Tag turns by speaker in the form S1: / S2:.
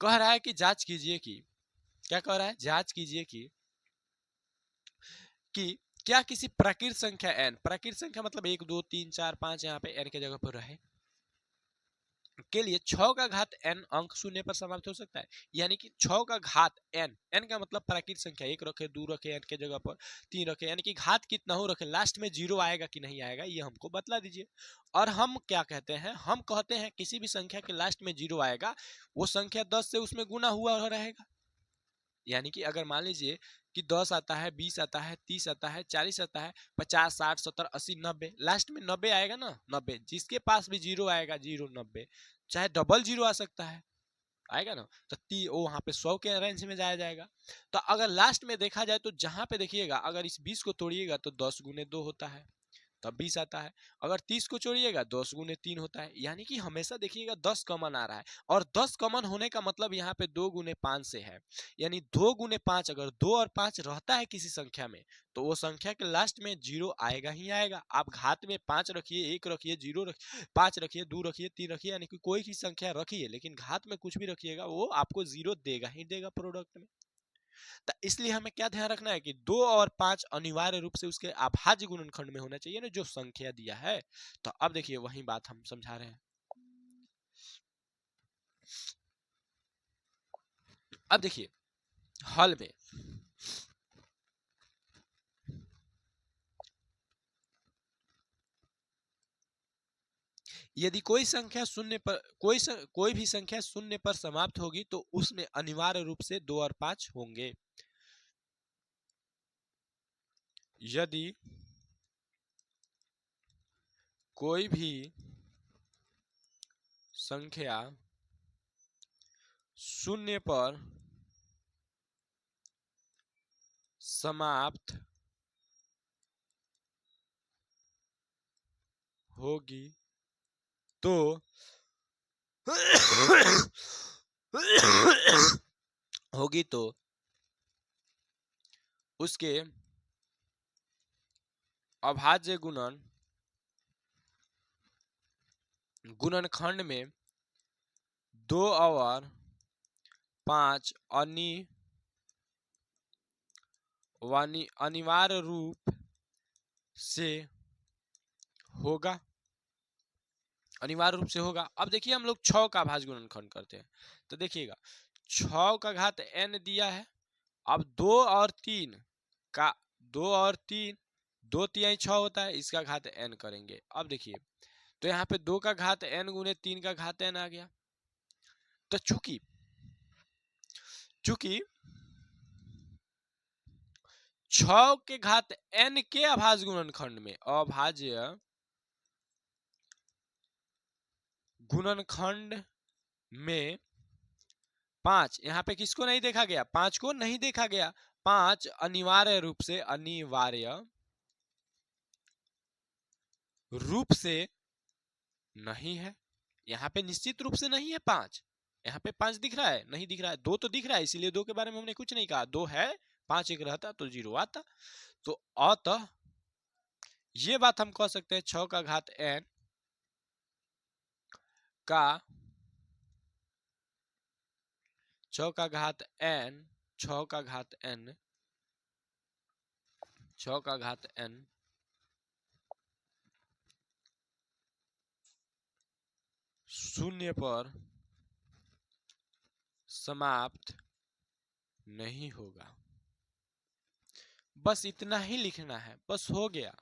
S1: कह रहा है कि जांच कीजिए कि, क्या कह रहा है, जांच कीजिए कि क्या किसी प्राकृत संख्या n, प्राकृत संख्या मतलब 1 2 3 4 5 यहाँ पे n के जगह पर रहे के लिए 6 का घात n अंक शून्य पर समाप्त हो सकता है। यानी कि 6 का घात n, n का मतलब प्राकृत संख्या, 1 रखे 2 रखे n के जगह पर 3 रखे, यानी कि घात कितना हो रखे, लास्ट में 0 आएगा कि नहीं आएगा ये हमको बतला दीजिए। और हम क्या कहते हैं, हम कहते हैं किसी भी संख्या के लास्ट में 0 आएगा वो संख्या 10 से उसमें गुना हुआ रहेगा। यानी कि अगर मान लीजिए कि 10 आता है, 20 आता है, 30 आता है, 40 आता है, 50 60 70 80 90, लास्ट में 90 आएगा ना, 90 जिसके पास भी 0 आएगा, 0 90, चाहे डबल 0 आ सकता है, आएगा ना, तो वो वहां पे 100 के रेंज में जाया जाएगा। तो अगर लास्ट में देखा जाए तो जहां पे देखिएगा अगर इस 20 को तोड़िएगा तो 10 गुने 2 होता है, तब 20 आता है। अगर 30 को छोड़िएगा 10 गुने 3 होता है, यानी कि हमेशा देखिएगा 10 कॉमन आ रहा है। और 10 कॉमन होने का मतलब यहाँ पे 2 गुने 5 से है, यानी 2 गुने 5, अगर 2 और 5 रहता है किसी संख्या में तो वो संख्या के लास्ट में 0 आएगा ही आएगा। आप घात में 5 रखिए, 1 रखिए, 0 रखिए, 5 रखिए, 2 रखिए, 3 रखिए, यानी कि कोई भी संख्या रखिए, लेकिन घात में कुछ भी रखिएगा वो आपको 0 देगा ही देगा प्रोडक्ट में। तो इसलिए हमें क्या ध्यान रखना है कि 2 और 5 अनिवार्य रूप से उसके अभाज्य गुणनखंड में होना चाहिए ना, जो संख्या दिया है। तो अब देखिए वही बात हम समझा रहे हैं। अब देखिए हल में यदि कोई संख्या शून्य पर कोई भी संख्या शून्य पर समाप्त होगी तो उसमें अनिवार्य रूप से 2 और 5 होंगे। यदि कोई भी संख्या शून्य पर समाप्त होगी तो होगी तो उसके अभाज्य गुणनखंड में 2 और 5 अनिवार्य रूप से होगा, अनिवार्य रूप से होगा। अब देखिए हम लोग 6 का अभाज्य गुणनखंड करते हैं तो देखिएगा 6 का घात n दिया है। अब 2 और 3 का 2 और 3 2 तिहाई 6 होता है, इसका घात n करेंगे। अब देखिए तो यहाँ पे 2 का घात n गुने 3 का घात n आ गया। तो चूंकि 6 के घात n के अभाज्य गुणनखंड में, अभाज्य गुणनखंड में 5, यहाँ पे किसको नहीं देखा गया, 5 को नहीं देखा गया, 5 अनिवार्य रूप से नहीं है। यहाँ पे निश्चित रूप से नहीं है 5, यहाँ पे 5 दिख रहा है, नहीं दिख रहा है, 2 तो दिख रहा है, इसीलिए 2 के बारे में हमने कुछ नहीं कहा, 2 है, 5 एक रहता तो 0 आता। तो अतः ये बात हम कह सकते हैं 6 का घात n का 6 का घात n 6 का घात n 6 का घात n शून्य पर समाप्त नहीं होगा। बस इतना ही लिखना है, बस हो गया।